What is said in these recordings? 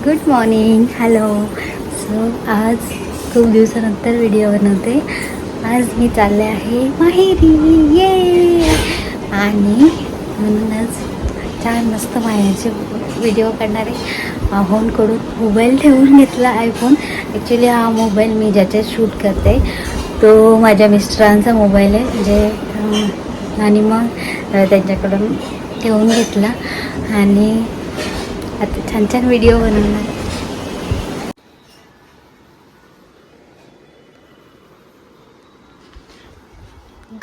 Good morning. Hello. So आज खूप दिवसानंतर व्हिडिओ बनवते. आज मी चालले आहे माहेरी. ये. आणि म्हणूनच छान मस्त माहेरचे व्हिडिओ करणारे. फोनकडून मोबाईल ठेवून घेतला आयफोन. ॲक्च्युली हा मोबाईल मी ज्याच्यात शूट करते तो माझ्या मिस्टरांचा मोबाईल आहे, म्हणजे आणि मग त्यांच्याकडून ठेवून घेतला आणि आता छान छान व्हिडिओ बनवणार.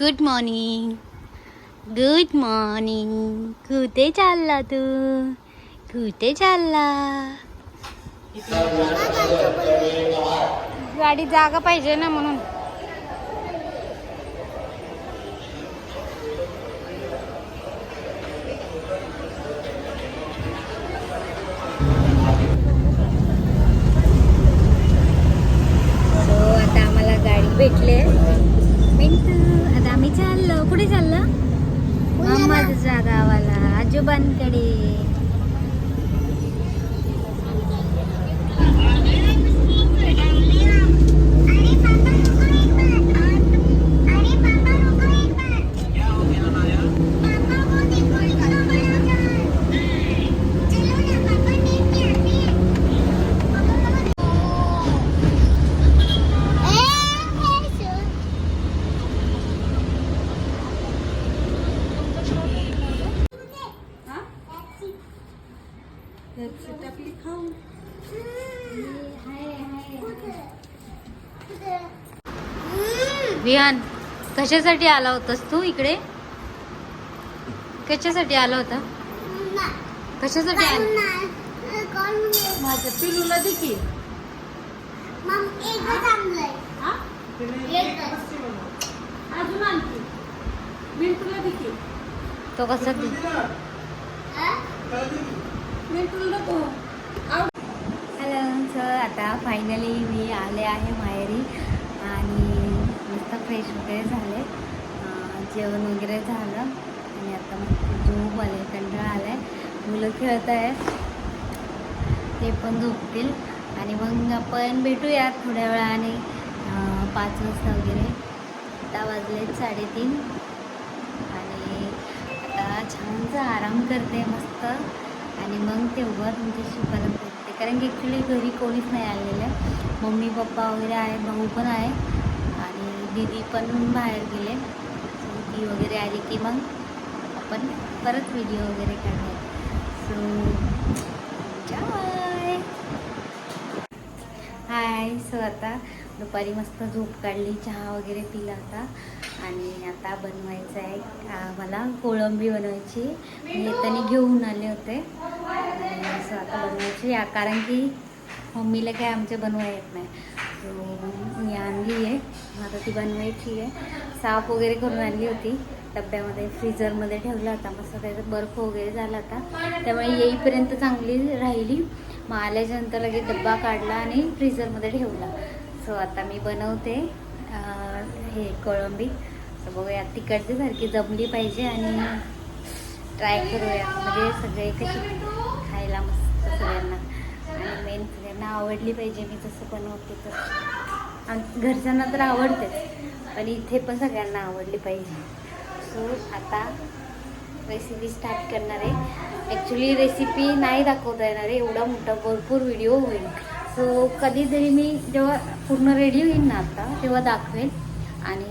Good morning. Good morning. कुठे चालला तू? कुठे चालला? गाडी जागा पाहिजे ना म्हणून. आता आम्हाला गाडी भेटले. मिंटू आता आम्ही चाललो. कुठे चाललो? मामाच्या गावाला, आजोबांकडे. विहान, कशासाठी आला होतास तू इकडे? कशासाठी आला होता? कशासाठी आला? माझ्या पिलूला दे की. अजून आणखी मिंटूला दे की. तो कसा मिंटूला नको. हॅलो. सर आता फायनली मी आले आहे माहेरी आणि मस्त फ्रेश वगैरे झाले. जेवण वगैरे झालं आणि आता मग झोप आले, कंटाळा आला आहे. मुलं खेळत आहेत, ते पण झोपतील आणि मग आपण भेटूयात थोड्या वेळाने 5 वाजता वगैरे. आता वाजले 3:30 आणि आता छानसा आराम करते मस्त आणि मग तेव्हा तुमच्याशी परत भेटते. कारण की ॲक्च्युली घरी कोणीच नाही आलेलं. मम्मी पप्पा वगैरे आहे, भाऊ पण आहे आणि दीदी पण बाहेर गेले. सो ती वगैरे आली की मग आपण परत व्हिडिओ वगैरे काढूया. सो जाय. हाय. सो आता दुपारी मस्त झोप काढली, चहा वगैरे पिला होता आणि आता बनवायचं आहे मला कोळंबी बनवायची. मी येताना घेऊन आले होते. सो आता बनवायची कारण की मम्मीला काय आमच्या बनवा येत नाही. सो मी आणली आहे, आता ती बनवायची आहे. साफ वगैरे करून आणली होती, डब्यामध्ये फ्रीझरमध्ये ठेवला होता. मस्त त्याचा बर्फ वगैरे झाला होता, त्यामुळे येईपर्यंत चांगली राहिली. मग आल्याच्यानंतर लगेच डब्बा काढला आणि फ्रीझरमध्ये ठेवला. सो आता मी बनवते हे कोळंबी. तर बघूया तिकडची सारखी जमली पाहिजे आणि ट्राय करूया, म्हणजे सगळे कशी खायला मस्त सगळ्यांना आणि मेन सगळ्यांना आवडली पाहिजे. मी जसं बनवते तसं आणि घरच्यांना तर आवडतेच, पण इथे पण सगळ्यांना आवडली पाहिजे. सो आता रेसिपी स्टार्ट करणार आहे. ॲक्च्युली रेसिपी नाही दाखवता येणार आहे, एवढा मोठा भरपूर व्हिडिओ होईल. सो कधीतरी मी जेव्हा पूर्ण रेडी होईल ना आता तेव्हा दाखवेल. आणि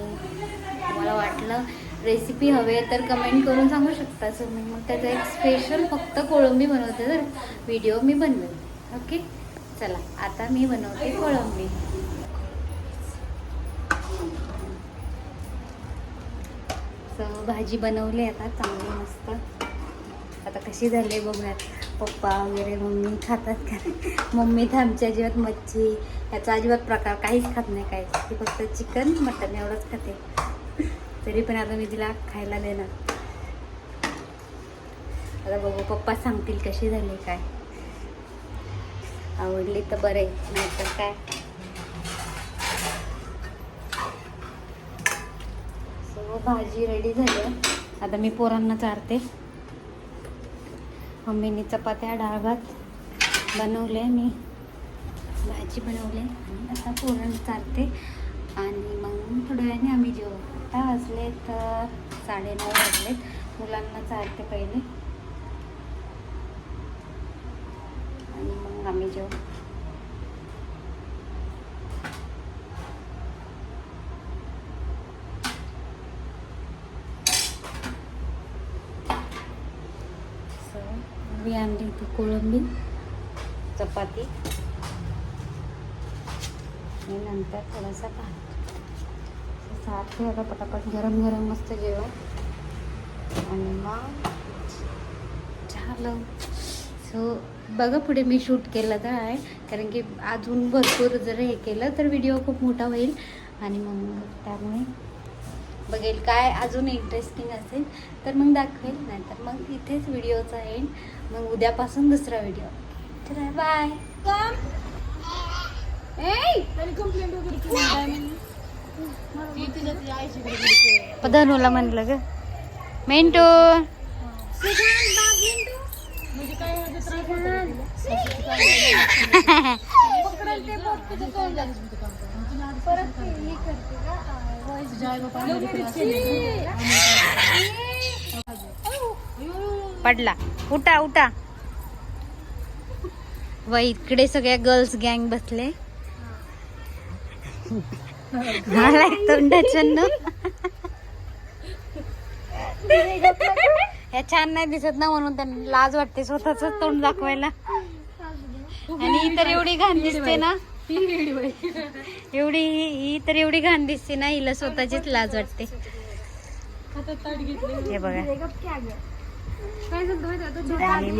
मला वाटलं रेसिपी हवे तर कमेंट करून सांगू शकता. सो मग त्याचा एक स्पेशल फक्त कोळंबी बनवते तर व्हिडिओ मी बनवेल. ओके, चला आता मी बनवते कोळंबी. सो भाजी बनवली आता चांगली मस्त. आता कशी झाली बघूयात. पप्पा वगैरे मम्मी खातात का? मम्मी तर आमच्या अजिबात मच्छी याचा अजिबात प्रकार काहीच खात नाही. काहीच, ती फक्त चिकन मटन एवढंच खाते. तरी पण आता मी तिला खायला देणार. आता बघू पप्पा सांगतील कशी झाली काय. आवडली तर बरं आहे, नाही तर काय. सो भाजी रेडी झाली. आता मी पोरांना चारते. मम्मीने चपात्या, डाळ भात बनवले मी, भाजी बनवली आणि आता पुरण चालते आणि मग थोड्या वेळाने आम्ही जेवू. आता वाजलेत 9:30 वाजलेत. मुलांना चालते पहिले आणि मग आम्ही जेवू. मी आणली ती कोळंबी, चपाती आणि नंतर थोडासा भात. सारखे आता पटापट गरम गरम मस्त जेवण आणि मग झालं. सो बघा पुढे मी शूट केलं तर आहे, कारण की अजून भरपूर जर हे केलं तर व्हिडिओ खूप मोठा होईल आणि मग त्यामुळे बघेल काय अजून इंटरेस्टिंग असेल तर मग दाखवेल, नाहीतर मग इथेच व्हिडिओचा एंड. मग उद्यापासून दुसरा व्हिडिओ. चला बाय. धनुला म्हणलं ग मेंटू. पडला. उठा उठा. व इकडे सगळ्या गर्ल्स गँग बसले. मला एक तोंडाचं हे छान नाही दिसत ना, म्हणून त्यांना लाज वाटते स्वतःच तोंड दाखवायला. आणि ही तर एवढी घाण दिसते ना, एवढी ही तर एवढी घाण दिसते ना, हिला स्वतःचीच लाज वाटते. हे बघा. आणि